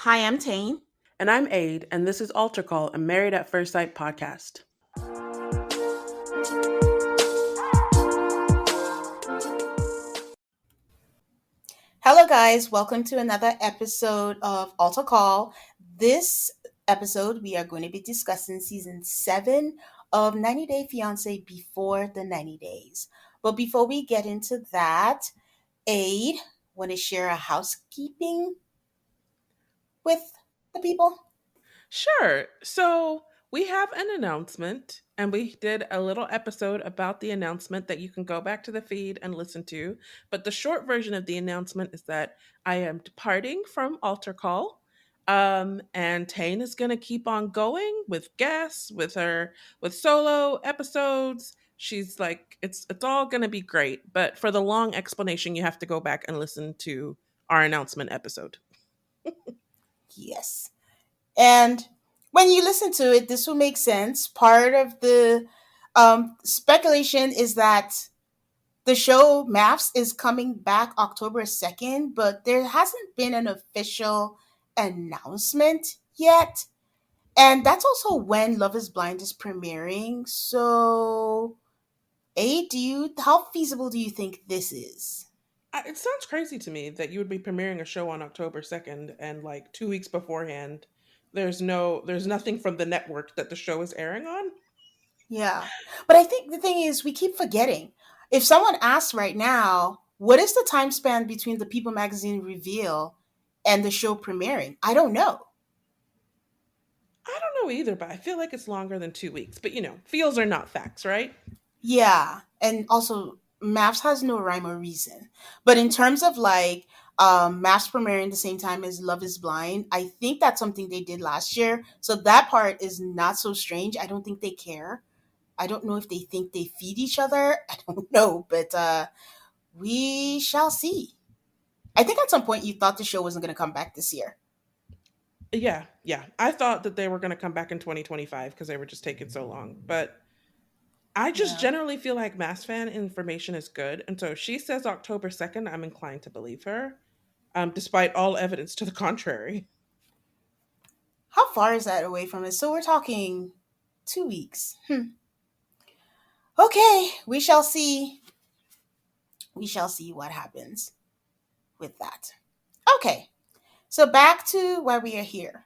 Hi, I'm Tane. And I'm Aid, and this is Altar Call, a Married at First Sight podcast. Hello, guys. Welcome to another episode of Altar Call. This episode, we are going to be discussing season 7 of 90 Day Fiance before the 90 days. But before we get into that, Aid, want to share a housekeeping with the people? Sure. So we have an announcement, and we did a little episode about the announcement that you can go back to the feed and listen to. But the short version of the announcement is that I am departing from Altar Call. And Tane is gonna keep on going with guests, with solo episodes. She's like, it's all gonna be great. But for the long explanation, you have to go back and listen to our announcement episode. Yes. And when you listen to it, this will make sense. Part of the speculation is that the show MAFS is coming back October 2nd, but there hasn't been an official announcement yet. And that's also when Love is Blind is premiering. So, A, how feasible do you think this is? It sounds crazy to me that you would be premiering a show on October 2nd and like 2 weeks beforehand, there's nothing from the network that the show is airing on. Yeah. But I think the thing is, we keep forgetting. If someone asks right now, what is the time span between the People magazine reveal and the show premiering? I don't know. I don't know either, but I feel like it's longer than 2 weeks. But feels are not facts, right? Yeah. And also, Maps has no rhyme or reason. But in terms of like Maps premiering the same time as Love is Blind, I think that's something they did last year. So that part is not so strange. I don't think they care. I don't know if they think they feed each other. I don't know. But we shall see. I think at some point you thought the show wasn't going to come back this year. Yeah, yeah. I thought that they were going to come back in 2025 because they were just taking so long. But I just Yeah. generally feel like Mass Fan information is good. And so if she says October 2nd, I'm inclined to believe her, despite all evidence to the contrary. How far is that away from us? So we're talking 2 weeks. Okay, we shall see. We shall see what happens with that. Okay, so back to why we are here.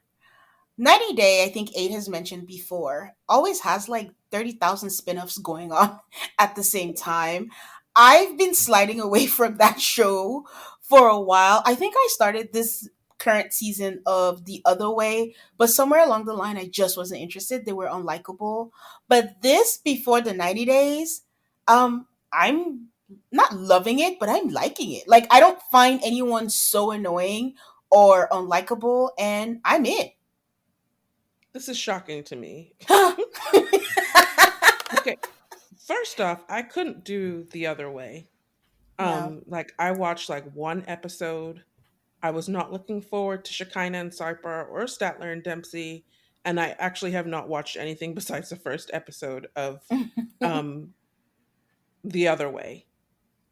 90 Day, I think 8 has mentioned before, always has like 30,000 spin offs going on at the same time. I've been sliding away from that show for a while. I think I started this current season of The Other Way, but somewhere along the line, I just wasn't interested. They were unlikable. But this, before the 90 days, I'm not loving it, but I'm liking it. Like, I don't find anyone so annoying or unlikable, and I'm in. This is shocking to me. Okay, first off, I couldn't do the other way. No. Like I watched like one episode. I was not looking forward to Shekinah and Sarper or Statler and Dempsey, and I actually have not watched anything besides the first episode of um the other way.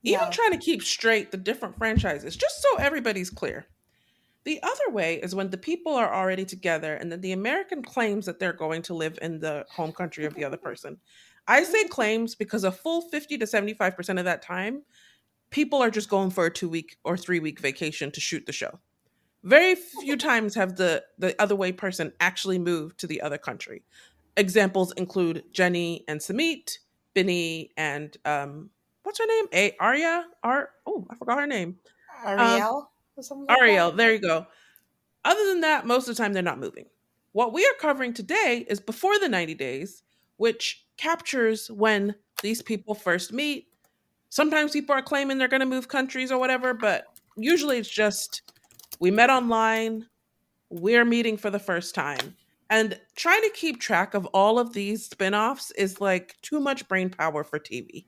Even Yeah. trying to keep straight the different franchises, just so everybody's clear. The other way is when the people are already together and then the American claims that they're going to live in the home country of the other person. I say claims because a full 50 to 75% of that time, people are just going for a 2 week or 3 week vacation to shoot the show. Very few times have the other way person actually moved to the other country. Examples include Jenny and Samit, Binny and what's her name? A Arya? I forgot her name. Um Ariel or something like that. Ariel, there you go. Other than that, most of the time they're not moving. What we are covering today is before the 90 days, which captures when these people first meet. Sometimes people are claiming they're going to move countries or whatever, but usually it's just we met online, we're meeting for the first time. And trying to keep track of all of these spin-offs is like too much brain power for TV.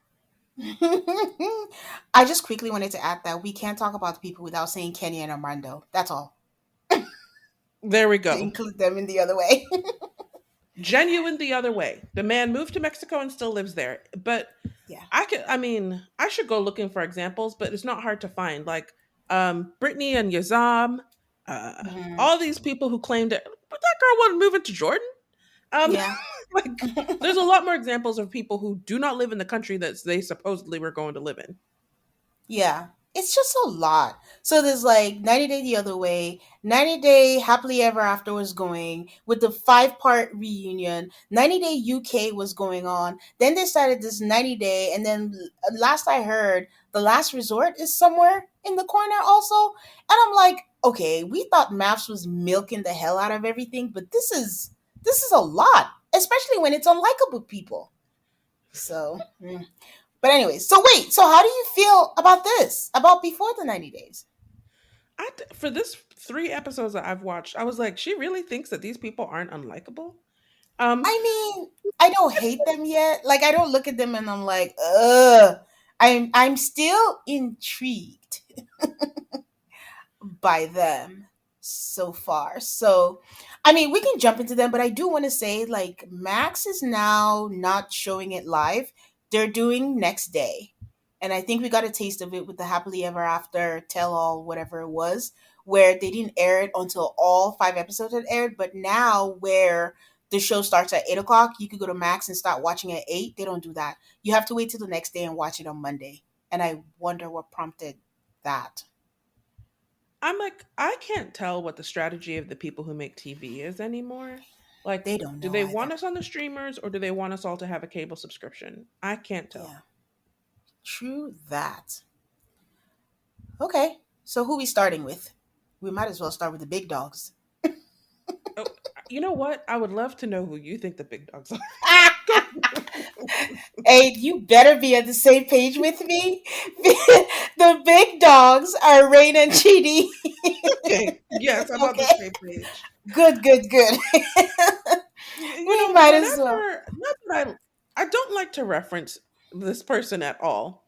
I just quickly wanted to add that we can't talk about the people without saying Kenny and Armando. That's all. There we To go. include them in the other way. Genuine the other way. The man moved to Mexico and still lives there. But Yeah. I should go looking for examples, but it's not hard to find. Like Brittany and Yazam. Mhm. All these people who claimed it, but that girl wasn't moving to Jordan. Um, Yeah. like, there's a lot more examples of people who do not live in the country that they supposedly were going to live in. Yeah, it's just a lot. So there's like 90 Day the Other Way, 90 Day Happily Ever After was going with the 5-part reunion. 90 Day UK was going on. Then they started this 90 Day, and then last I heard, The Last Resort is somewhere in the corner also. And I'm like, okay, we thought MAFS was milking the hell out of everything, but this is a lot, especially when it's unlikable people. So. But anyways, so wait, so how do you feel about this? About before the 90 days? For this 3 episodes that I've watched, I was like, she really thinks that these people aren't unlikable. Um, I mean, I don't hate them yet. Like I don't look at them and I'm like, ugh. I'm still intrigued by them so far. So, I mean, we can jump into them, but I do want to say like Max is now not showing it live. They're doing next day. And I think we got a taste of it with the Happily Ever After tell all whatever it was, where they didn't air it until all 5 episodes had aired, but now where the show starts at 8 o'clock, you could go to Max and start watching at 8. They don't do that. You have to wait till the next day and watch it on Monday. And I wonder what prompted that. I'm like, I can't tell what the strategy of the people who make TV is anymore. Like, They don't do know they either. want us on the streamers or do they want us all to have a cable subscription? I can't tell. Yeah. True that. Okay, so who we starting with? We might as well start with the big dogs. Oh, you know what? I would love to know who you think the big dogs are. Ah! Go. Hey, you better be on the same page with me. The big dogs are Rain and Chidi. Okay. Yes, I'm on the Okay, same page. good, good, good. You We know, might as well. whenever, not that I don't like to reference this person at all,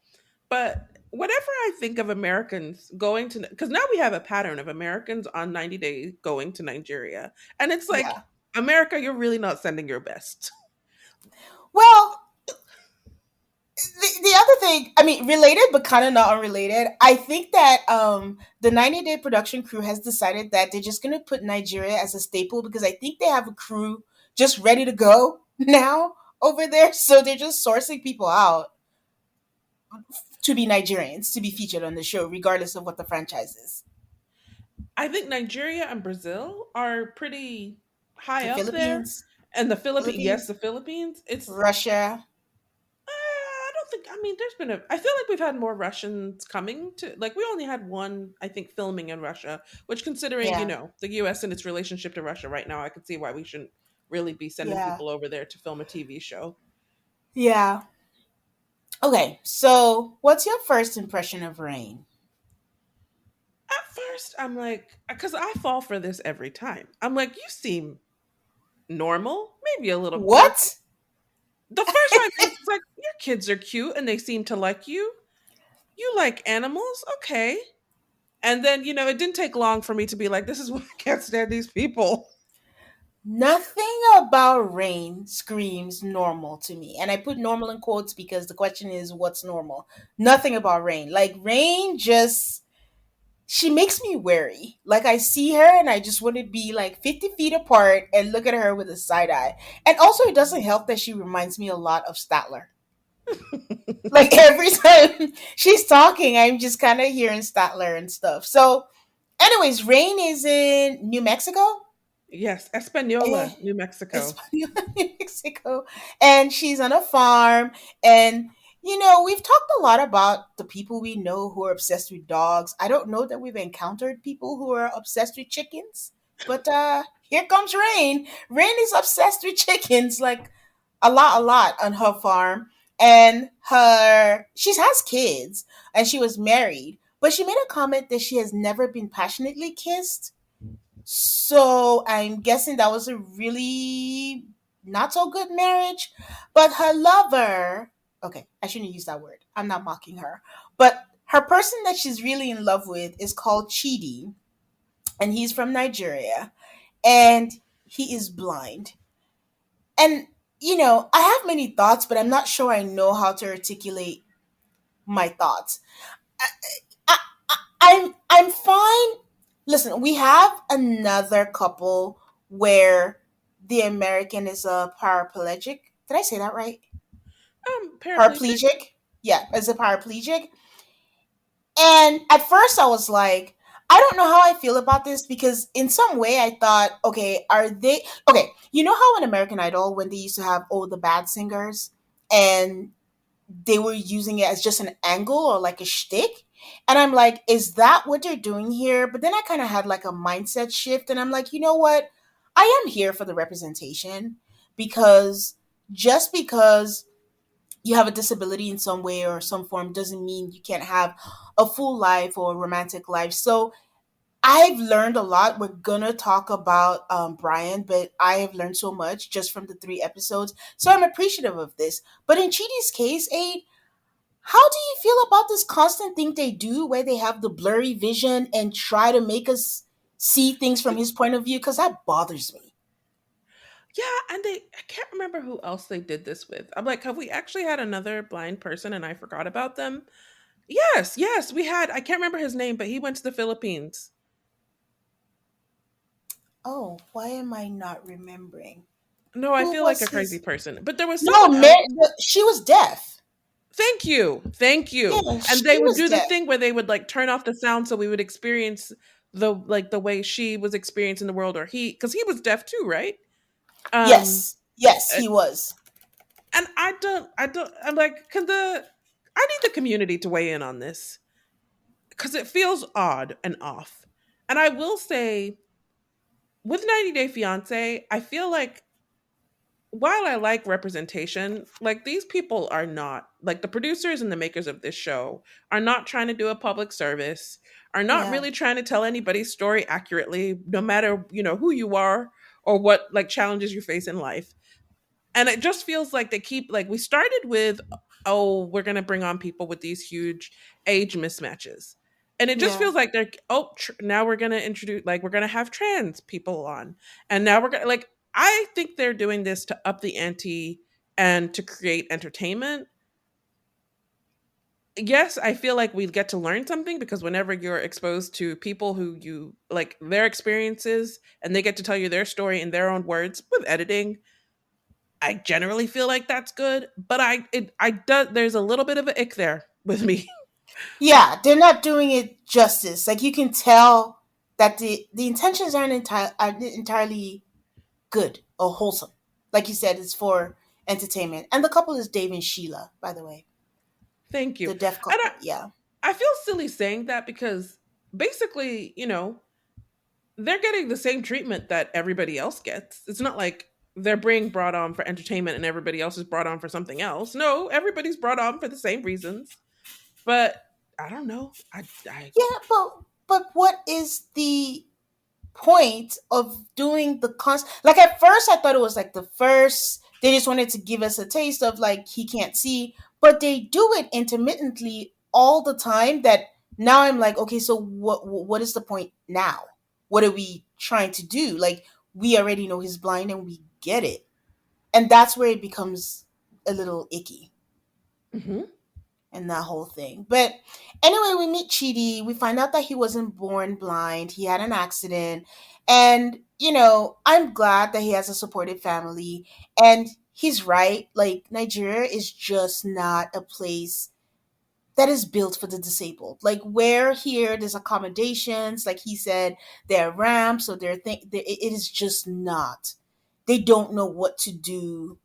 but whenever I think of Americans going to, because now we have a pattern of Americans on 90 days going to Nigeria, and it's like, Yeah. America, you're really not sending your best. Well, the other thing, I mean, related but kind of not unrelated. I think that the 90 Day production crew has decided that they're just gonna put Nigeria as a staple because I think they have a crew just ready to go now over there. So they're just sourcing people out to be Nigerians to be featured on the show, regardless of what the franchise is. I think Nigeria and Brazil are pretty high The up there, Philippines, and the Philippines, yes, Philippines, the Philippines. Russia. I don't think. I mean, there's been a. I feel like we've had more Russians coming to. Like, we only had one, I think, filming in Russia. Which, considering Yeah, the U.S. and its relationship to Russia right now, I could see why we shouldn't really be sending yeah, people over there to film a TV show. yeah. Okay, so what's your first impression of Rain? At first, I'm like, because I fall for this every time. I'm like, you seem normal, maybe a little quirky. What? The first 5 minutes, it's like your kids are cute and they seem to like you. You like animals, okay? And then, it didn't take long for me to be like, this is why I can't stand these people. Nothing about Rain screams normal to me. And I put normal in quotes because the question is what's normal? Nothing about Rain. Like Rain just she makes me wary. Like I see her and I just want to be like 50 feet apart and look at her with a side eye. And also it doesn't help that she reminds me a lot of Statler. Like every time she's talking, I'm just kind of hearing Statler and stuff. So, anyways, Rain is in New Mexico. Yes, Eh, Espanola, New Mexico. Española, New Mexico, and she's on a farm. And we've talked a lot about the people we know who are obsessed with dogs. I don't know that we've encountered people who are obsessed with chickens, but here comes Rain. Rain is obsessed with chickens, like a lot on her farm. And she has kids, and she was married, but she made a comment that she has never been passionately kissed, so I'm guessing that was a really not so good marriage. But her lover, okay, I shouldn't use that word. I'm not mocking her. But her person that she's really in love with is called Chidi, and he's from Nigeria, and he is blind. And, I have many thoughts, but I'm not sure I know how to articulate my thoughts. I, I'm fine. Listen, we have another couple where the American is a paraplegic. Did I say that right? Paraplegic. Paraplegic? Yeah, is a paraplegic. And at first I was like, I don't know how I feel about this because in some way I thought, okay, are they okay, you know how in American Idol when they used to have all the bad singers and they were using it as just an angle or like a shtick? And I'm like, is that what they're doing here? But then I kind of had like a mindset shift and I'm like, you know what? I am here for the representation because just because you have a disability in some way or some form doesn't mean you can't have a full life or a romantic life. So I've learned a lot. We're gonna talk about Brian, but I have learned so much just from the 3 episodes. So I'm appreciative of this. But in Chidi's case, Aid, how do you feel about this constant thing they do where they have the blurry vision and try to make us see things from his point of view? Because that bothers me. Yeah, and I can't remember who else they did this with. I'm like, have we actually had another blind person and I forgot about them? Yes, yes, we had. I can't remember his name, but he went to the Philippines. Oh, why am I not remembering? No, I Who feel like a was crazy his? person. But there was No, someone else. She was deaf. Thank you. Thank you. Yeah, And she they would was do the deaf. thing where they would like turn off the sound so we would experience the way she was experiencing the world, or he, cuz he was deaf too, right? Um Yes, yes, uh, he was. and I'm like, can the I need the community to weigh in on this cuz it feels odd and off. And I will say with 90 Day Fiance, I feel like while I like representation, like these people are not like the producers and the makers of this show are not trying to do a public service, are not Yeah, really trying to tell anybody's story accurately, no matter, who you are or what like challenges you face in life. And it just feels like they keep like we started with, oh, we're going to bring on people with these huge age mismatches. And it just yeah, feels like they're, oh, now we're going to introduce, like we're going to have trans people on, and now we're going to like, I think they're doing this to up the ante and to create entertainment. Yes, I feel like we get to learn something because whenever you're exposed to people who you like their experiences and they get to tell you their story in their own words with editing, I generally feel like that's good, but I do, there's a little bit of an ick there with me. yeah. They're not doing it justice. Like you can tell that the intentions aren't entirely good or wholesome. Like you said, it's for entertainment. And the couple is Dave and Sheila, by the way, Thank you. the deaf And couple. Yeah, I feel silly saying that because basically, they're getting the same treatment that everybody else gets. It's not like they're being brought on for entertainment and everybody else is brought on for something else. No, everybody's brought on for the same reasons. But I don't know. I yeah. But what is the point of doing the like at first I thought it was like the first they just wanted to give us a taste of like he can't see, but they do it intermittently all the time that now I'm like, okay, so what is the point now? What are we trying to do? Like we already know he's blind and we get it, and that's where it becomes a little icky Mhm. and that whole thing. But anyway, we meet Chidi. We find out that he wasn't born blind. He had an accident. And, I'm glad that he has a supportive family. And he's right. Like, Nigeria is just not a place that is built for the disabled. Like, where here, there's accommodations. Like he said, there are ramps. So it is just not. They don't know what to do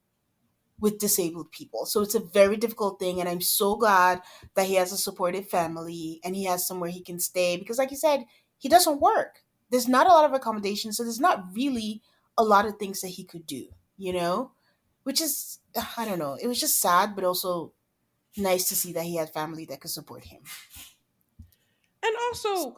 with disabled people. So it's a very difficult thing. And I'm so glad that he has a supportive family and he has somewhere he can stay because, like you said, he doesn't work. There's not a lot of accommodations. So there's not really a lot of things that he could do, which is, I don't know. It was just sad, but also nice to see that he had family that could support him. And also,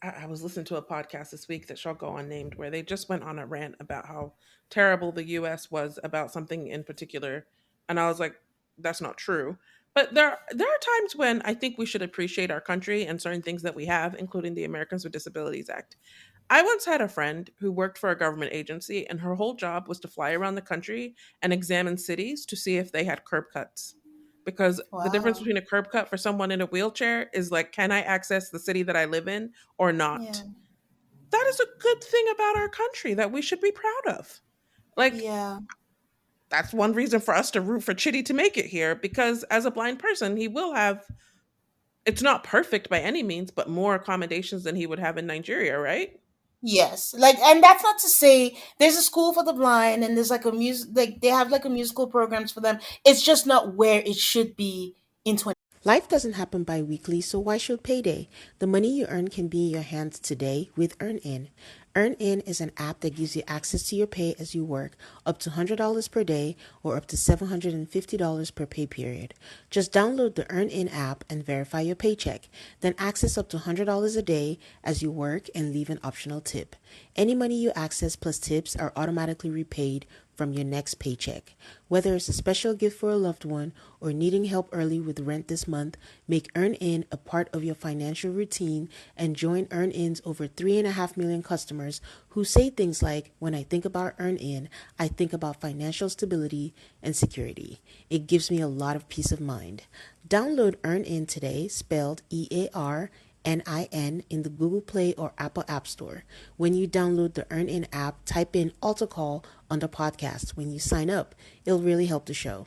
I was listening to a podcast this week that shall go unnamed where they just went on a rant about how terrible the US was about something in particular. And I was like, that's not true. But there are times when I think we should appreciate our country and certain things that we have, including the Americans with Disabilities Act. I once had a friend who worked for a government agency, and her whole job was to fly around the country and examine cities to see if they had curb cuts. Because the difference Wow. between a curb cut for someone in a wheelchair is like, can I access the city that I live in or Yeah. not? That is a good thing about our country that we should be proud of. Like, Yeah. that's one reason for us to root for Chitty to make it here, because as a blind person, he will have, it's not perfect by any means, but more accommodations than he would have in Nigeria, right? Yes, like, and that's not to say there's a school for the blind, and there's like a music, like they have like a musical programs for them. It's just not where it should be in 20. Life doesn't happen bi-weekly, so why should payday? The money you earn can be in your hands today with EarnIn. EarnIn is an app that gives you access to your pay as you work, up to $100 per day or up to $750 per pay period. Just download the EarnIn app and verify your paycheck. Then access up to $100 a day as you work and leave an optional tip. Any money you access plus tips are automatically repaid from your next paycheck. Whether it's a special gift for a loved one or needing help early with rent this month, make EarnIn a part of your financial routine and join EarnIn's over 3.5 million customers who say things like, when I think about EarnIn, I think about financial stability and security. It gives me a lot of peace of mind. Download EarnIn today, spelled EARNIN, in the Google Play or Apple App Store. When you download the EarnIn app, type in Alto Call under podcast. When you sign up, it'll really help the show.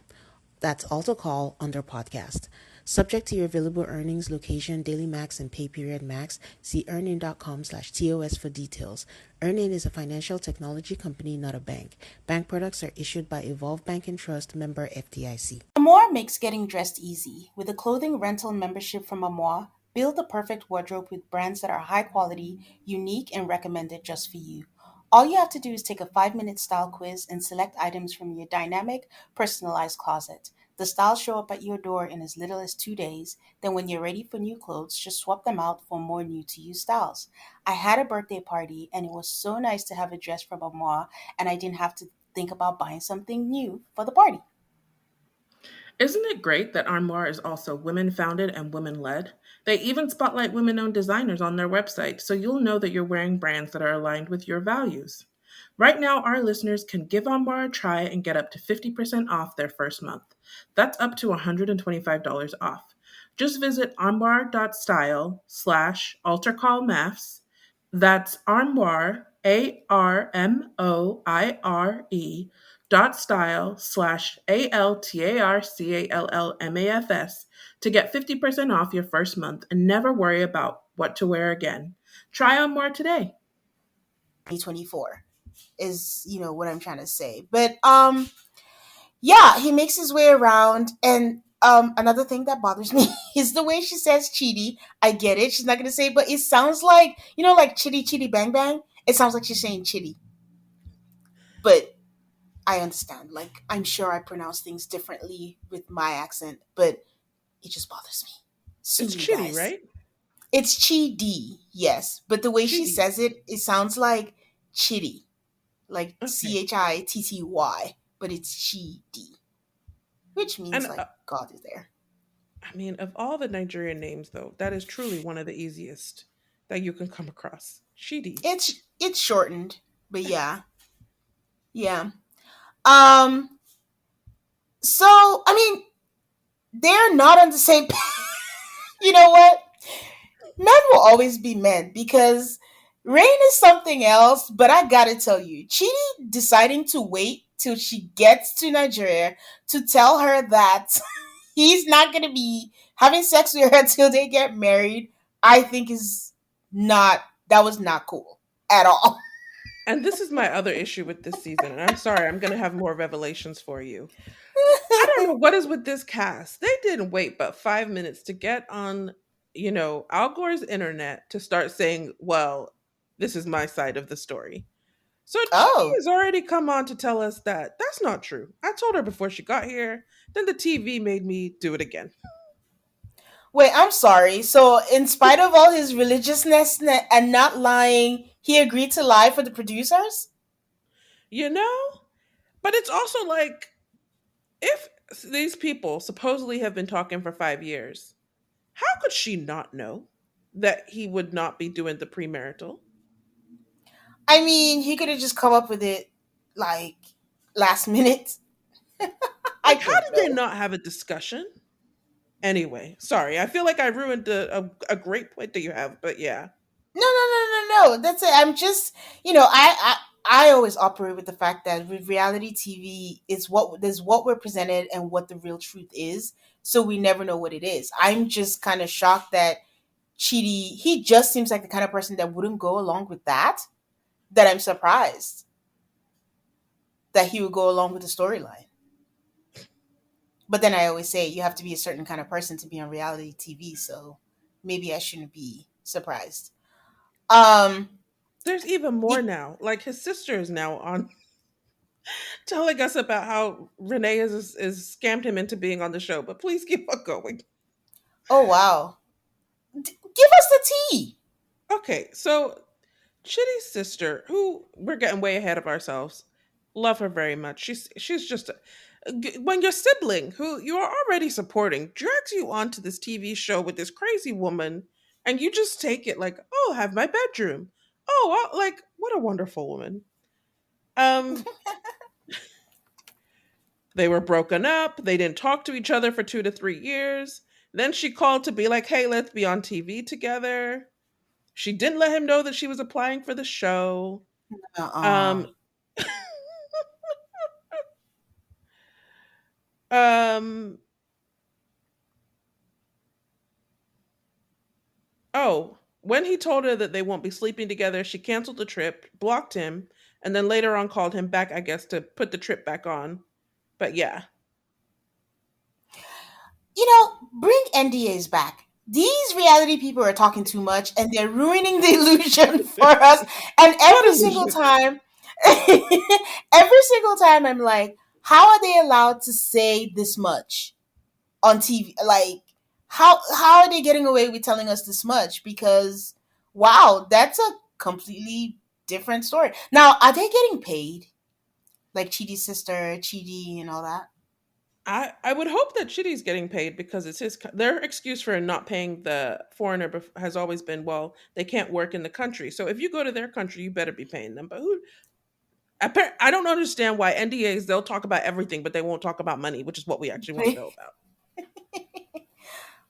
That's Alto Call under podcast. Subject to your available earnings, location, daily max, and pay period max. See earnin.com/TOS for details. Earnin is a financial technology company, not a bank. Bank products are issued by Evolve Bank and Trust, member FDIC. Amoir makes getting dressed easy. With a clothing rental membership from Amoir, build the perfect wardrobe with brands that are high quality, unique, and recommended just for you. All you have to do is take a 5-minute style quiz and select items from your dynamic, personalized closet. The styles show up at your door in as little as 2 days. Then, when you're ready for new clothes, just swap them out for more new to you styles. I had a birthday party, and it was so nice to have a dress from Amoir, and I didn't have to think about buying something new for the party. Isn't it great that Armoire is also women founded and women led? They even spotlight women owned designers on their website, so you'll know that you're wearing brands that are aligned with your values. Right now, our listeners can give Armoire a try and get up to 50% off their first month. That's up to $125 off. Just visit armoire.style slash altarcallmafs. That's armoire, ARMOIRE dot style slash ALTARCALLMAFS to get 50% off your first month and never worry about what to wear again. Try on more today. 2024 is, what I'm trying to say. But yeah, he makes his way around, and another thing that bothers me is the way she says "cheaty." I get it; she's not gonna say, but it sounds like, like "chitty chitty bang bang." It sounds like she's saying "chitty," but I understand. Like, I'm sure I pronounce things differently with my accent, but it just bothers me. Sue It's me, chitty, guys. right? It's "chi-di," yes, but the way she Chitty. says it, it sounds like "chitty," like Okay. Chitty, but it's "chi-di," which means And like God is there. I mean, of all the Nigerian names, though, that is truly one of the easiest that you can come across. Chidi. It's shortened, but yeah, yeah. Um. So I mean, they're not on the same. You know what? Men will always be men because Rain is something else. But I gotta tell you, Chidi deciding to wait till she gets to Nigeria to tell her that he's not gonna be having sex with her till they get married, I think is not. That was not cool at all. And this is my other issue with this season. And I'm sorry, I'm going to have more revelations for you. I don't know what is with this cast. They didn't wait but 5 minutes to get on, Al Gore's internet to start saying, well, this is my side of the story. So Chidi Oh, has already come on to tell us that that's not true. I told her before she got here, then the TV made me do it again. wait, I'm sorry. So, in spite of all his religiousness and not lying, he agreed to lie for the producers? You know? But it's also like, if these people supposedly have been talking for 5 years, how could she not know that he would not be doing the premarital? I mean, he could have just come up with it like last minute. I Like, how don't did they know. not have a discussion? Anyway, sorry. I feel like I ruined a great point that you have, but yeah. No, no, no, no, no. That's it. I'm just, I always operate with the fact that with reality TV, it's what there's what we're presented and what the real truth is. So we never know what it is. I'm just kind of shocked that Chidi, he just seems like the kind of person that wouldn't go along with that. That I'm surprised that he would go along with the storyline. But then I always say you have to be a certain kind of person to be on reality TV. So maybe I shouldn't be surprised. Um, There's even more y- now. Like his sister is now on telling us about how Renee is scammed him into being on the show. But please keep on going. oh wow, give us the tea. Okay, so Chitty's sister, who we're getting way ahead of ourselves, love her very much. She's just when your sibling, who you are already supporting, drags you onto this TV show with this crazy woman, and you just take it like, oh, have my bedroom. Oh, like what a wonderful woman. Um, they were broken up. They didn't talk to each other for 2 to 3 years. Then she called to be like, hey, let's be on TV together. She didn't let him know that she was applying for the show. Uh-uh. Um, um, oh, when he told her that they won't be sleeping together, she canceled the trip, blocked him, and then later on called him back, I guess, to put the trip back on. But yeah, Bring NDAs back. These reality people are talking too much and they're ruining the illusion for us. And what every single illusion? time, every single time, I'm like, how are they allowed to say this much on TV? Like, how are they getting away with telling us this much? Because wow, that's a completely different story. Now, are they getting paid? Like Chidi's sister, Chidi, and all that? I would hope that Chitty's getting paid because it's their excuse for not paying the foreigner has always been, well, they can't work in the country. So if you go to their country, you better be paying them. But I don't understand why NDAs, they'll talk about everything, but they won't talk about money, which is what we actually want to know about.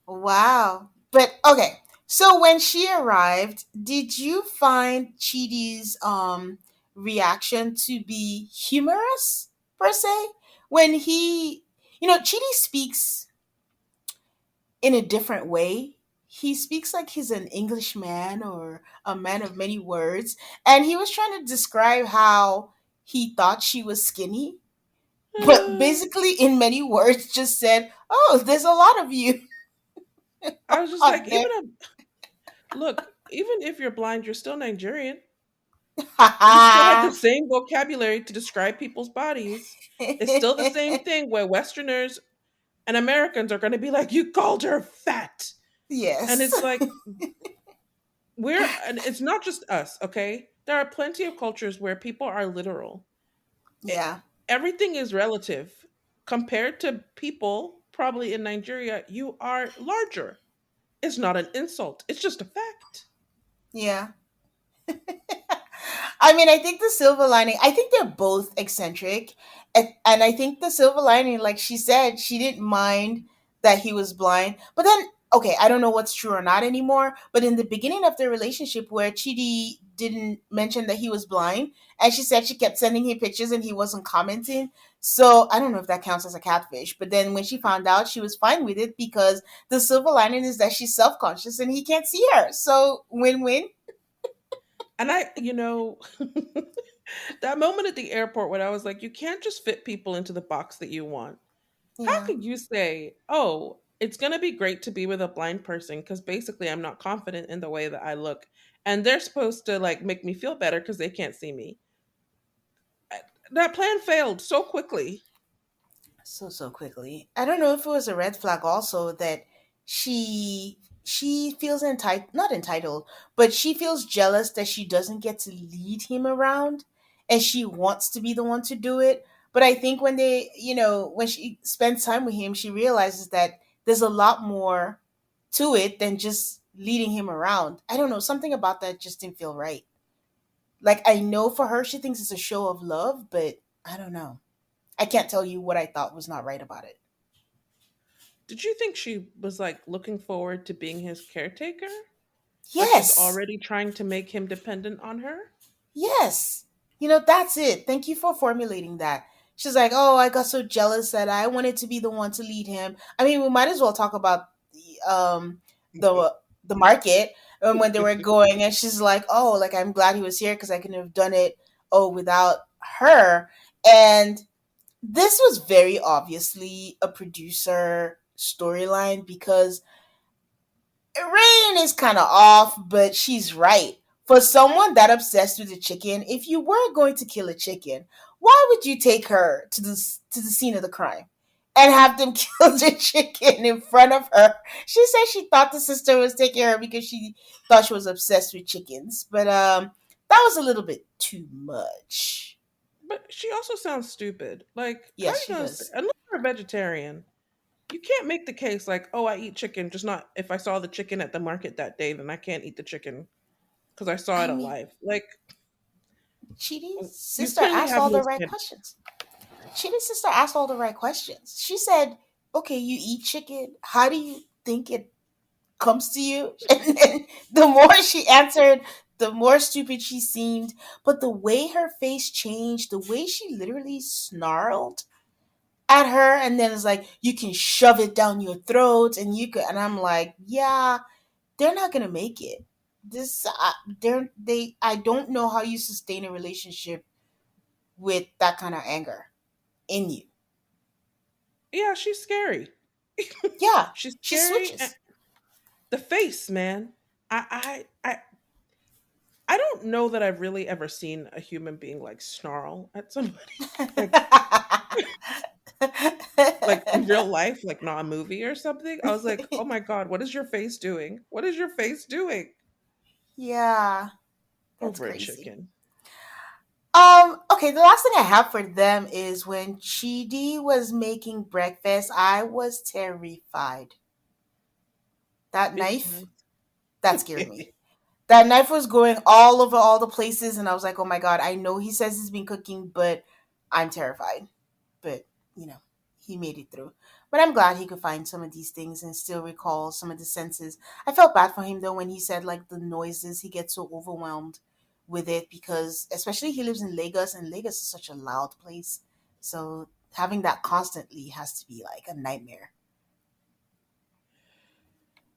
Wow. But okay. So when she arrived, did you find Chidi's reaction to be humorous per se? When Chidi speaks in a different way. He speaks like he's an Englishman or a man of many words, and he was trying to describe how he thought she was skinny, but Uh, basically in many words just said, "Oh, there's a lot of you I was just on like, there." look, even if you're blind, you're still Nigerian. You still have the Haha. same vocabulary to describe people's bodies. It's still the same thing where Westerners and Americans are going to be like, you called her fat. And Yes. it's like, and it's not just us, okay? There are plenty of cultures where people are literal. It, Yeah. everything is relative. Compared to people, probably in Nigeria, you are larger. It's not an insult, it's just a fact. Yeah. I mean, I think the silver lining, I think they're both eccentric. And I think the silver lining, like she said, she didn't mind that he was blind. But then, okay, I don't know what's true or not anymore. But in the beginning of their relationship, where Chidi didn't mention that he was blind, and she said she kept sending him pictures and he wasn't commenting. So I don't know if that counts as a catfish. But then when she found out, she was fine with it because the silver lining is that she's self conscious and he can't see her. So win win. And that moment at the airport when I was like, you can't just fit people into the box that you want. How Yeah. could you say, oh, it's going to be great to be with a blind person because basically I'm not confident in the way that I look. And they're supposed to like make me feel better because they can't see me. That plan failed so quickly. So quickly. I don't know if it was a red flag also that she feels entitled, not entitled, but she feels jealous that she doesn't get to lead him around and she wants to be the one to do it. But I think when she spends time with him, she realizes that there's a lot more to it than just leading him around. I don't know, something about that just didn't feel right. Like I know for her she thinks it's a show of love, but I don't know. I can't tell you what I thought was not right about it. Did you think she was like looking forward to being his caretaker? Like she's Yes. already trying to make him dependent on her? Yes. That's it. Thank you for formulating that. She's like, "Oh, I got so jealous that I wanted to be the one to lead him." I mean, we might as well talk about the the market and when they were going, and she's like, "Oh, like I'm glad he was here because I couldn't have done it without her." And this was very obviously a producer storyline because Rain is kind of off, but she's right. For someone that obsessed with a chicken, if you were going to kill a chicken, why would you take her to the scene of the crime and have them kill the chicken in front of her? She said she thought the sister was taking her because she thought she was obsessed with chickens, but that was a little bit too much. But she also sounds stupid. Like, how are Yes, you she gonna say, does. unless you're a vegetarian, you can't make the case like, oh, I eat chicken, just not if I saw the chicken at the market that day, then I can't eat the chicken because I saw I it mean, alive. Like, Chidi's you sister clearly asked have all no the right standard. questions. Chidi's sister asked all the right questions. She said, "Okay, you eat chicken. How do you think it comes to you?" And then the more she answered, the more stupid she seemed. But the way her face changed, the way she literally snarled at her, and then it's like, "You can shove it down your throat," and you could, and I'm like, "Yeah, they're not gonna make it. This, they. I don't know how you sustain a relationship with that kind of anger in you." Yeah, she's scary. Yeah, She's she scary. And switches. the face, man. I don't know that I've really ever seen a human being like snarl at somebody. like like in real life, like not a movie or something. I was like, oh my god, what is your face doing? What is your face doing? Yeah, that's Over a crazy. chicken. Okay, the last thing I have for them is when Chidi was making breakfast, I was terrified. That knife, Because that scared me. That knife was going all over all the places, and I was like, oh my god, I know he says he's been cooking, but I'm terrified. But, you know, he made it through. But I'm glad he could find some of these things and still recall some of the senses. I felt bad for him though when he said like the noises, he gets so overwhelmed with it because especially he lives in Lagos and Lagos is such a loud place. So having that constantly has to be like a nightmare.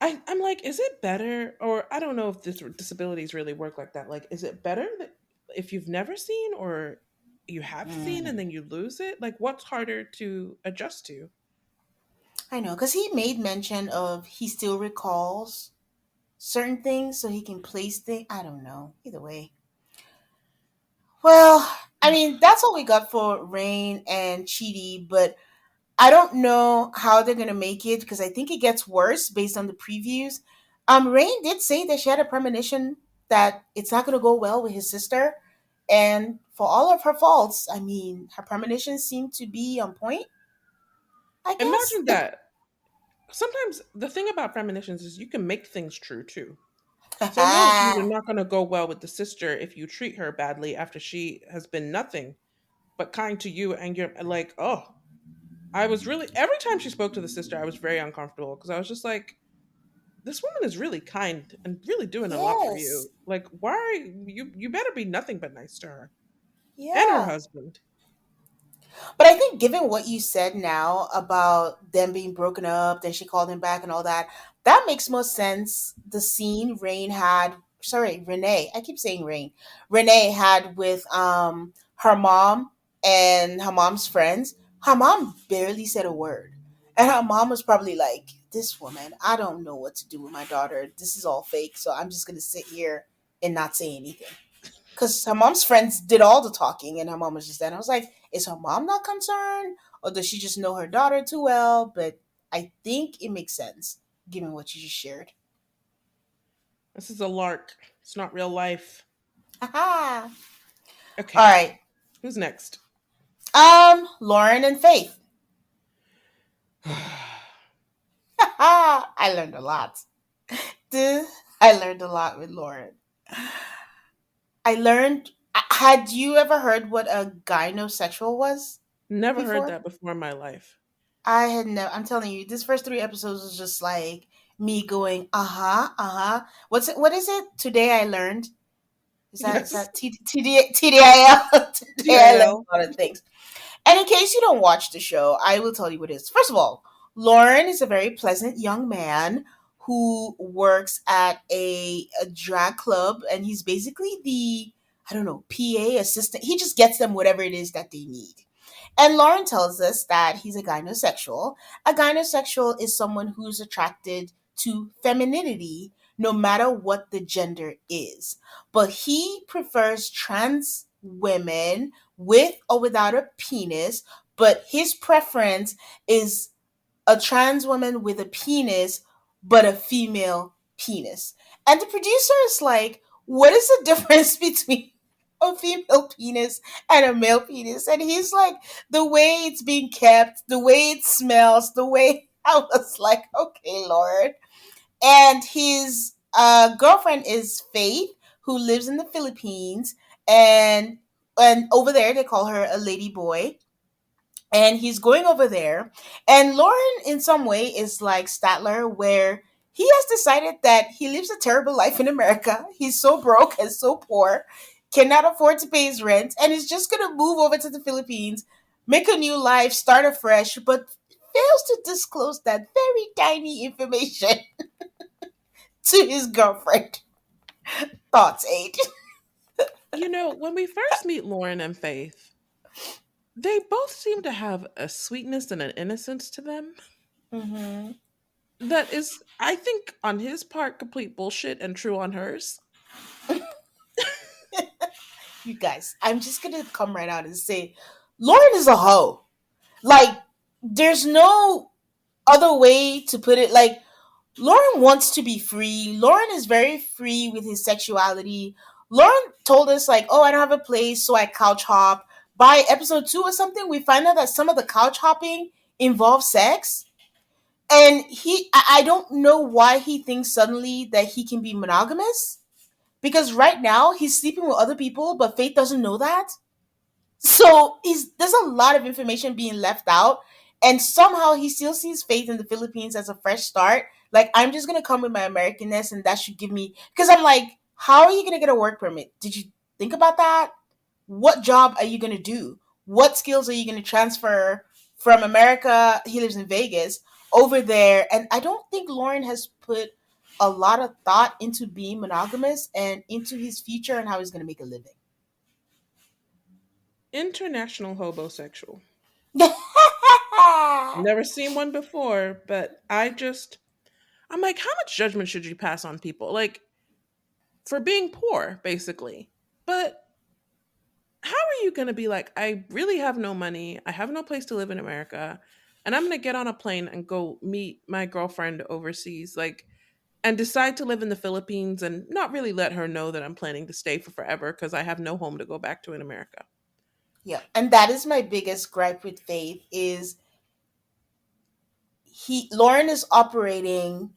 I'm like, is it better, or I don't know if this disabilities really work like that. Like, is it better that if you've never seen or you have seen and Mm. then you lose it? Like, what's harder to adjust to? I know, because he made mention of he still recalls certain things so he can place things. I don't know. Either way. Well, I mean, that's all we got for Rain and Chidi, but I don't know how they're gonna make it because I think it gets worse based on the previews. Rain did say that she had a premonition that it's not gonna go well with his sister, and for all of her faults, I mean, her premonitions seem to be on point. I guess. Imagine that. Sometimes the thing about premonitions is you can make things true too. So no, things are not going to go well with the sister if you treat her badly after she has been nothing but kind to you, and you're like, oh, I was really every time she spoke to the sister, I was very uncomfortable because I was just like, this woman is really kind and really doing a lot for Yes. you. Like, why are you better be nothing but nice to her and her Yeah. husband. But I think, given what you said now about them being broken up, then she called him back and all that, that makes more sense. The scene Rain had, sorry, Renee, I keep saying Rain, Renee had with her mom and her mom's friends. Her mom barely said a word. And her mom was probably like, "This woman, I don't know what to do with my daughter. This is all fake. So I'm just going to sit here and not say anything." Because her mom's friends did all the talking and her mom was just there. And I was like, is her mom not concerned? Or does she just know her daughter too well? But I think it makes sense given what you just shared. This is a lark. It's not real life. Haha. All Okay, right. who's next? Lauren and Faith. Haha. I learned a lot. Duh. I learned a lot with Lauren. I learned. Had you ever heard what a gynosexual was Never heard before? that before in my life. I had never. I'm telling you, this first three episodes was just like Me going, uh-huh, uh-huh. What is it? Today I learned. Is Yes. that TDIL? Today I learned DIL. a lot of things. And in case you don't watch the show, I will tell you what it is. First of all, Lauren is a very pleasant young man who works at a drag club, and he's basically the, I don't know, PA assistant. He just gets them whatever it is that they need. And Lauren tells us that he's a gynosexual. A gynosexual is someone who's attracted to femininity, no matter what the gender is. But he prefers trans women with or without a penis, but his preference is a trans woman with a penis, but a female penis. And the producer is like, what is the difference between a female penis and a male penis? And he's like, the way it's being kept, the way it smells, the way I was like, okay, Lord. And his girlfriend is Faith, who lives in the Philippines, and over there they call her a lady boy, and he's going over there. And Lauren, in some way, is like Statler, where he has decided that he lives a terrible life in America. He's so broke and so poor, cannot afford to pay his rent, and is just going to move over to the Philippines, make a new life, start afresh, but fails to disclose that very tiny information to his girlfriend. Thoughts, Aid? When we first meet Lauren and Faith, they both seem to have a sweetness and an innocence to them Mm-hmm. that is, I think, on his part, complete bullshit and true on hers. You guys, I'm just going to come right out and say Lauren is a hoe. Like, there's no other way to put it. Like, Lauren wants to be free. Lauren is very free with his sexuality. Lauren told us, like, oh, I don't have a place, so I couch hop. By episode 2 or something, we find out that some of the couch hopping involves sex. And I don't know why he thinks suddenly that he can be monogamous. Because right now, he's sleeping with other people, but Faith doesn't know that. So there's a lot of information being left out, and somehow he still sees Faith in the Philippines as a fresh start. Like, I'm just gonna come with my Americanness, and that should give me. Because I'm like, how are you gonna get a work permit? Did you think about that? What job are you gonna do? What skills are you gonna transfer from America? He lives in Vegas over there, and I don't think Lauren has put a lot of thought into being monogamous and into his future and how he's gonna make a living. International hobosexual. Never seen one before, but I'm like, how much judgment should you pass on people? Like, for being poor, basically. But how are you going to be like, I really have no money, I have no place to live in America, and I'm going to get on a plane and go meet my girlfriend overseas, like, and decide to live in the Philippines and not really let her know that I'm planning to stay for forever because I have no home to go back to in America? Yeah, and that is my biggest gripe with Faith is he Lauren is operating